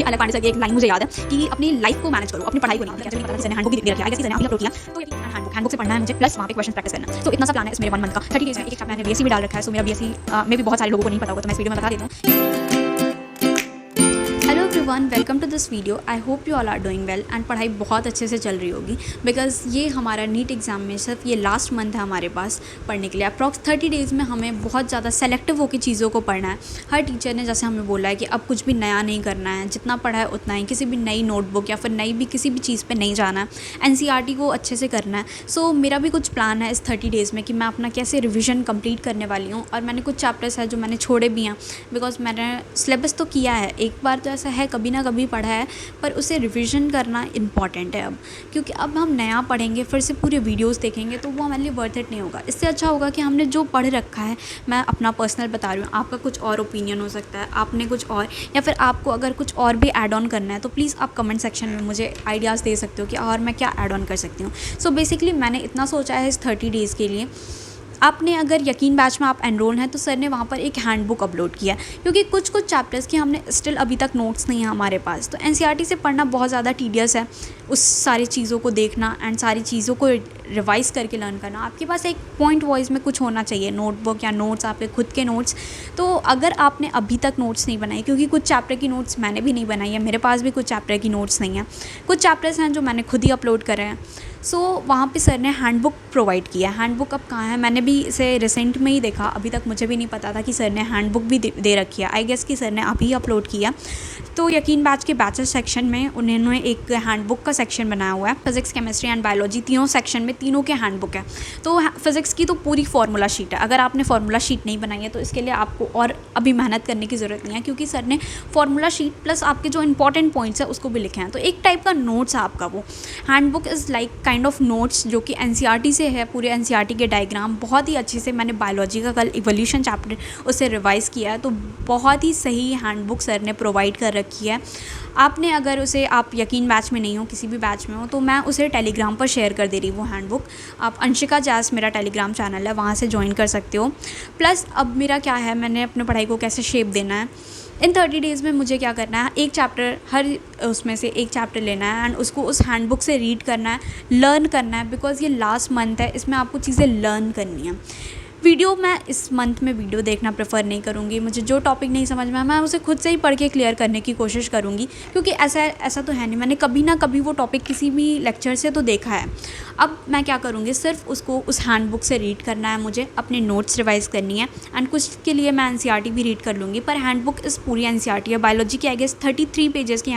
अलग पांडे सर की एक लाइन मुझे याद है कि अपनी लाइफ को मैनेज करो, अपनी पढ़ाई को नहीं। मुझे पता है हैंडबुक भी दे रखा है, सर ने अपलोड किया, तो ये हैंडबुक से पढ़ना है मुझे, प्लस वहाँ पे क्वेश्चन प्रैक्टिस करना। तो इतना सा प्लान है इस मेरे 1 मंथ का। 30 डेज में एक मैंने बीएससी भी डाल रखा है, सो मेरा बीएससी में भी बहुत सारे लोगों को नहीं पता होगा, तो मैं इस वीडियो में बता देता हूँ। Hello everyone, welcome to this video. I hope you all are doing well and पढ़ाई बहुत अच्छे से चल रही होगी, बिकॉज ये हमारा नीट एग्जाम में सिर्फ ये लास्ट मंथ है हमारे पास पढ़ने के लिए। अप्रॉक्स 30 डेज़ में हमें बहुत ज़्यादा सेलेक्टिव होकर चीज़ों को पढ़ना है। हर टीचर ने जैसे हमें बोला है कि अब कुछ भी नया नहीं करना है, जितना पढ़ा है उतना ही, किसी भी नई नोटबुक या फिर नई भी किसी भी चीज़ पर नहीं जाना है, एनसीईआरटी को अच्छे से करना है। सो मेरा भी कुछ प्लान है इस 30 डेज़ में कि मैं अपना कैसे रिविज़न कंप्लीट करने वाली हूँ। और मैंने कुछ चैप्टर्स है जो मैंने छोड़े भी हैं, बिकॉज मैंने सिलेबस तो किया है, एक बार तो ऐसा है कभी ना कभी पढ़ा है, पर उसे रिवीजन करना इम्पॉर्टेंट है अब, क्योंकि अब हम नया पढ़ेंगे फिर से पूरे वीडियोस देखेंगे तो वो हमारे लिए वर्थ इट नहीं होगा। इससे अच्छा होगा कि हमने जो पढ़ रखा है, मैं अपना पर्सनल बता रही हूँ, आपका कुछ और ओपिनियन हो सकता है, आपने कुछ और, या फिर आपको अगर कुछ और भी ऐड ऑन करना है तो प्लीज़ आप कमेंट सेक्शन में मुझे आइडियाज़ दे सकते हो कि और मैं क्या ऐड ऑन कर सकती हूँ। सो बेसिकली मैंने इतना सोचा है इस 30 डेज़ के लिए। आपने अगर यकीन बैच में आप एनरोल हैं तो सर ने वहाँ पर एक हैंडबुक अपलोड किया, क्योंकि कुछ चैप्टर्स की हमने स्टिल अभी तक नोट्स नहीं है हमारे पास। तो एनसीईआरटी से पढ़ना बहुत ज़्यादा टीडियस है, उस सारी चीज़ों को देखना एंड सारी चीज़ों को रिवाइज़ करके लर्न करना। आपके पास एक पॉइंट वाइज में कुछ होना चाहिए, नोटबुक या नोट्स, आपके खुद के नोट्स। तो अगर आपने अभी तक नोट्स नहीं बनाए, क्योंकि कुछ चैप्टर की नोट्स मैंने भी नहीं बनाई है, मेरे पास भी कुछ चैप्टर की नोट्स नहीं है, कुछ चैप्टर्स हैं जो मैंने खुद ही अपलोड करे हैं। सो वहाँ पे सर ने हैंडबुक प्रोवाइड किया। हैंडबुक अब कहाँ है, मैंने भी इसे रिसेंट में ही देखा, अभी तक मुझे भी नहीं पता था कि सर ने हैंडबुक भी दे रखी है। आई गेस कि सर ने अभी अपलोड किया। तो यकीन बैच के बैचेस सेक्शन में उन्होंने एक हैंडबुक का सेक्शन बनाया हुआ है, फिजिक्स, केमिस्ट्री एंड बायोलॉजी तीनों सेक्शन में, तीनों के हैंडबुक है। तो फिजिक्स की तो पूरी फार्मूला शीट है, अगर आपने फार्मूला शीट नहीं बनाई है तो इसके लिए आपको और अभी मेहनत करने की ज़रूरत नहीं है, क्योंकि सर ने फार्मूला शीट प्लस आपके जो इंपॉर्टेंट पॉइंट्स है उसको भी लिखे हैं। तो एक टाइप का नोट्स है आपका वो। Handbook is like kind of notes जो कि एनसीईआरटी से है, पूरे एनसीईआरटी के डायग्राम बहुत ही अच्छे से। मैंने बायोलॉजी का कल इवोल्यूशन चैप्टर उसे रिवाइज़ किया है, तो बहुत ही सही हैंडबुक सर ने प्रोवाइड कर रखी है। आपने अगर उसे, आप यकीन बैच में नहीं हो, किसी भी बैच में हो, तो मैं उसे टेलीग्राम पर शेयर कर दे रही वो हैंडबुक। आप अंशिका जैस मेरा टेलीग्राम चैनल है, वहाँ से ज्वाइन कर सकते हो। प्लस अब मेरा क्या है, मैंने अपने पढ़ाई को कैसे शेप देना है इन 30 डेज़ में, मुझे क्या करना है, एक चैप्टर, हर उसमें से एक चैप्टर लेना है एंड उसको उस हैंडबुक से रीड करना है, लर्न करना है, बिकॉज ये लास्ट मंथ है, इसमें आपको चीज़ें लर्न करनी है। वीडियो मैं इस मंथ में वीडियो देखना प्रेफर नहीं करूँगी। मुझे जो टॉपिक नहीं समझ में, मैं उसे खुद से ही पढ़ के क्लियर करने की कोशिश करूँगी, क्योंकि ऐसा तो है नहीं, मैंने कभी ना कभी वो टॉपिक किसी भी लेक्चर से तो देखा है। अब मैं क्या करूँगी, सिर्फ उसको उस हैंडबुक से रीड करना है, मुझे अपने नोट्स रिवाइज़ करनी है एंड कुछ के लिए मैं एनसीईआरटी भी रीड कर लूँगी। पर हैंडबुक इस पूरी एनसीईआरटी है। बायोलॉजी की आई गेस 33 पेजेस की,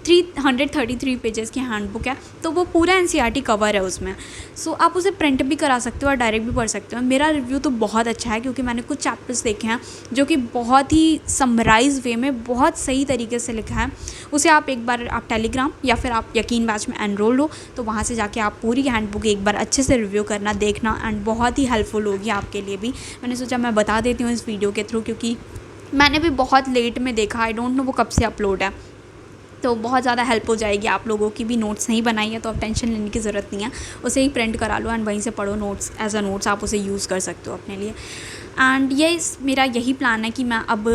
333 पेजेस की हैंडबुक है, तो वो पूरा एनसीईआरटी कवर है उसमें। सो आप उसे प्रिंट भी करा सकते हो और डायरेक्ट भी पढ़ सकते हो। मेरा रिव्यू तो बहुत अच्छा है, क्योंकि मैंने कुछ चैप्टर्स देखे हैं जो कि बहुत ही समराइज वे में बहुत सही तरीके से लिखा है। उसे आप एक बार, आप टेलीग्राम या फिर आप यकीन बैच में एनरोल हो, तो वहाँ से जाके आप पूरी हैंडबुक एक बार अच्छे से रिव्यू करना, देखना, एंड बहुत ही हेल्पफुल होगी आपके लिए भी। मैंने सोचा मैं बता देती हूँ इस वीडियो के थ्रू, क्योंकि मैंने भी बहुत लेट में देखा, आई डोंट नो वो कब से अपलोड है, तो बहुत ज़्यादा हेल्प हो जाएगी। आप लोगों की भी नोट्स नहीं बनाई है तो अब टेंशन लेने की ज़रूरत नहीं है, उसे ही प्रिंट करा लो एंड वहीं से पढ़ो। नोट्स एज अ नोट्स आप उसे यूज़ कर सकते हो अपने लिए। एंड ये मेरा यही प्लान है कि मैं अब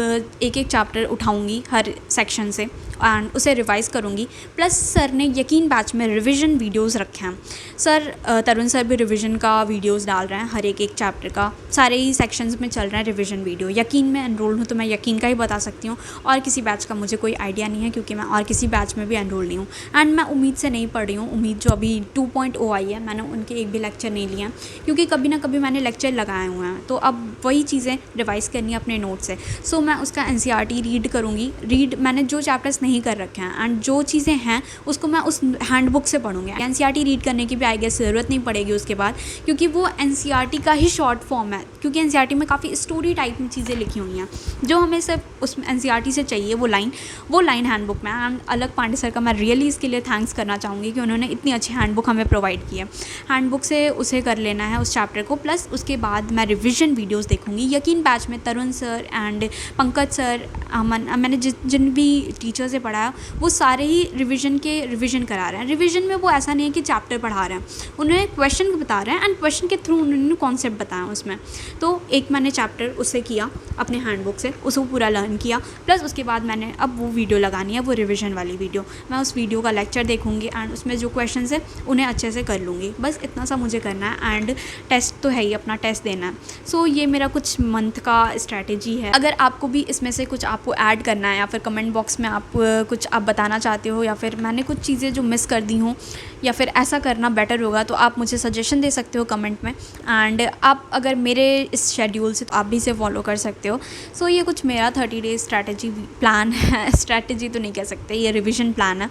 एक एक चैप्टर उठाऊंगी हर सेक्शन से एंड उसे रिवाइज़ करूंगी। प्लस सर ने यकीन बैच में रिवीजन वीडियोस रखे हैं। सर तरुण सर भी रिवीजन का वीडियोस डाल रहे हैं, हर एक चैप्टर का, सारे ही सेक्शंस में चल रहा है रिवीजन वीडियो। यकीन में एनरोल हूँ तो मैं यकीन का ही बता सकती हूँ, और किसी बैच का मुझे कोई आइडिया नहीं है, क्योंकि मैं और किसी बैच में भी एनरोल नहीं हूँ। एंड मैं उम्मीद से नहीं पढ़ रही हूँ। उम्मीद जो अभी 2.0 आई है, मैंने उनके एक भी लेक्चर नहीं लिए हैं, क्योंकि कभी ना कभी मैंने लेक्चर लगाए हुए हैं, तो अब वही चीज़ें रिवाइज़ करनी है अपने नोट से। सो मैं उसका एनसीईआरटी रीड करूँगी। मैंने जो चैप्टर्स नहीं कर रखे हैं एंड जो चीज़ें हैं उसको मैं उस हैंडबुक से पढ़ूँगी। एनसीईआरटी रीड करने की भी आई गेस ज़रूरत नहीं पड़ेगी उसके बाद, क्योंकि वो एनसीईआरटी का ही शॉर्ट फॉर्म है, क्योंकि एनसीईआरटी में काफ़ी स्टोरी टाइप में चीज़ें लिखी हुई हैं जो हमें सिर्फ उस एनसीईआरटी से चाहिए, वो लाइन हैंडबुक में। एंड अलग पांडे सर का मैं रियली इसके लिए थैंक्स करना चाहूँगी कि उन्होंने इतनी अच्छी हैंडबुक हमें प्रोवाइड की है। हैंडबुक से उसे कर लेना है उस चैप्टर को, प्लस उसके बाद मैं रिविजन वीडियोस देखूँगी। यकीन बैच में तरुण सर एंड पंकज सर, मैंने जिन भी टीचर से से पढ़ाया वो सारे ही रिवीजन करा रहे हैं। रिवीजन में वो ऐसा नहीं है कि चैप्टर पढ़ा रहे हैं, उन्हें क्वेश्चन बता रहे हैं एंड क्वेश्चन के थ्रू उन्होंने कॉन्सेप्ट बताया उसमें। तो एक मैंने चैप्टर उससे किया अपने हैंडबुक से, उसको पूरा लर्न किया, प्लस उसके बाद मैंने अब वो वीडियो लगानी है, वो रिवीजन वाली वीडियो। मैं उस वीडियो का लेक्चर देखूँगी एंड उसमें जो क्वेश्चन है उन्हें अच्छे से कर लूँगी। बस इतना सा मुझे करना है एंड टेस्ट तो है ही, अपना टेस्ट देना है। सो ये मेरा कुछ मंथ का स्ट्रैटेजी है। अगर आपको भी इसमें से कुछ आपको ऐड करना है या फिर कमेंट बॉक्स में आप कुछ आप बताना चाहते हो या फिर मैंने कुछ चीज़ें जो मिस कर दी हूँ या फिर ऐसा करना बेटर होगा तो आप मुझे सजेशन दे सकते हो कमेंट में। एंड आप अगर मेरे इस शेड्यूल से तो आप भी इसे फॉलो कर सकते हो। सो ये कुछ मेरा 30 डेज़ स्ट्रैटेजी प्लान है। स्ट्रैटेजी तो नहीं कह सकते, ये रिवीजन प्लान है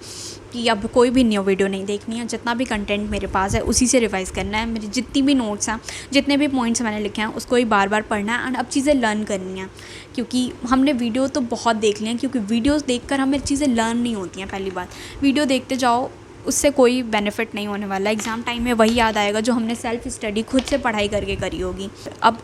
कि अब कोई भी न्यू वीडियो नहीं देखनी है, जितना भी कंटेंट मेरे पास है उसी से रिवाइज़ करना है। मेरी जितनी भी नोट्स हैं, जितने भी पॉइंट्स मैंने लिखे हैं उसको ही बार बार पढ़ना है एंड अब चीज़ें लर्न करनी है। क्योंकि हमने वीडियो तो बहुत देख ली हैं, क्योंकि वीडियोस देखकर हमें चीज़ें लर्न नहीं होती हैं। पहली बात, वीडियो देखते जाओ उससे कोई बेनिफिट नहीं होने वाला। एग्ज़ाम टाइम में वही याद आएगा जो हमने सेल्फ स्टडी खुद से पढ़ाई करके करी होगी। अब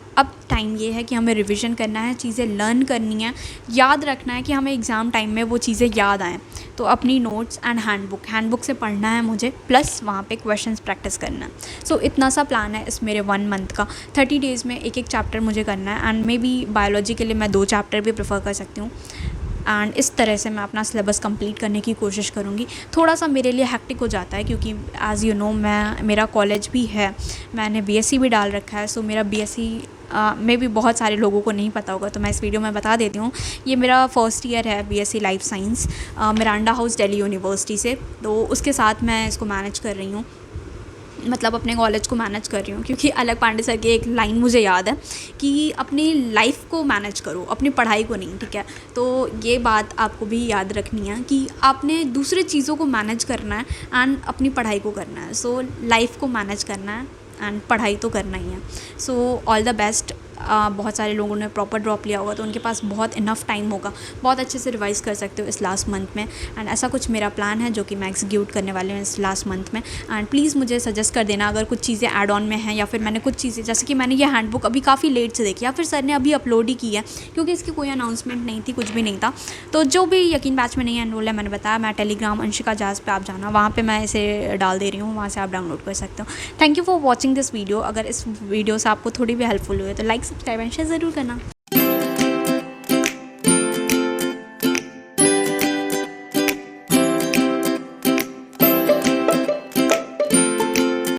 टाइम ये है कि हमें रिवीजन करना है, चीज़ें लर्न करनी है, याद रखना है कि हमें एग्ज़ाम टाइम में वो चीज़ें याद आएँ। तो अपनी नोट्स एंड हैंडबुक से पढ़ना है मुझे, प्लस वहाँ पे क्वेश्चंस प्रैक्टिस करना है। सो इतना सा प्लान है इस मेरे 1 मंथ का। 30 डेज़ में एक चैप्टर मुझे करना है एंड मे बी बायोलॉजी के लिए मैं 2 चैप्टर भी प्रेफर कर सकती हूँ। एंड इस तरह से मैं अपना सिलेबस कंप्लीट करने की कोशिश करूँगी। थोड़ा सा मेरे लिए हेक्टिक हो जाता है क्योंकि एज़ यू नो मेरा कॉलेज भी है, मैंने बीएससी भी डाल रखा है। सो मेरा बीएससी में भी बहुत सारे लोगों को नहीं पता होगा तो मैं इस वीडियो में बता देती हूँ। ये मेरा फर्स्ट ईयर है BSc life science Miranda house Delhi university से। तो उसके साथ मैं इसको मैनेज कर रही हूँ, मतलब अपने कॉलेज को मैनेज कर रही हूँ। क्योंकि अलग पांडे सर की एक लाइन मुझे याद है कि अपनी लाइफ को मैनेज करो, अपनी पढ़ाई को नहीं, ठीक है। तो ये बात आपको भी याद रखनी है कि आपने दूसरी चीज़ों को मैनेज करना है एंड अपनी पढ़ाई को करना है। सो लाइफ को मैनेज करना है एंड पढ़ाई तो करना ही है। So all the best. बहुत सारे लोगों ने प्रॉपर ड्रॉप लिया होगा तो उनके पास बहुत इनफ टाइम होगा, बहुत अच्छे से रिवाइज़ कर सकते हो इस लास्ट मंथ में। एंड ऐसा कुछ मेरा प्लान है जो कि मैं एग्जीक्यूट करने वाली हूँ इस लास्ट मंथ में। एंड प्लीज़ मुझे सजेस्ट कर देना अगर कुछ चीज़ें ऐड ऑन में हैं या फिर मैंने कुछ चीज़ें, जैसे कि मैंने ये हैंडबुक अभी काफ़ी लेट से देखी या फिर सर ने अभी अपलोड ही की है क्योंकि इसकी कोई अनाउंसमेंट नहीं थी, कुछ भी नहीं था। तो जो भी यकीन बैच में नहीं एनरोल है, मैंने बताया मैं टेलीग्राम अंशिका जाज पे आप जाना, वहाँ पे मैं इसे डाल दे रही हूँ, वहाँ से आप डाउनलोड कर सकते हो। Thank you for watching this video. अगर इस वीडियो से आपको थोड़ी भी हेल्पफुल हुई है तो लाइक, सब्सक्राइब एंड शेयर ज़रूर करना।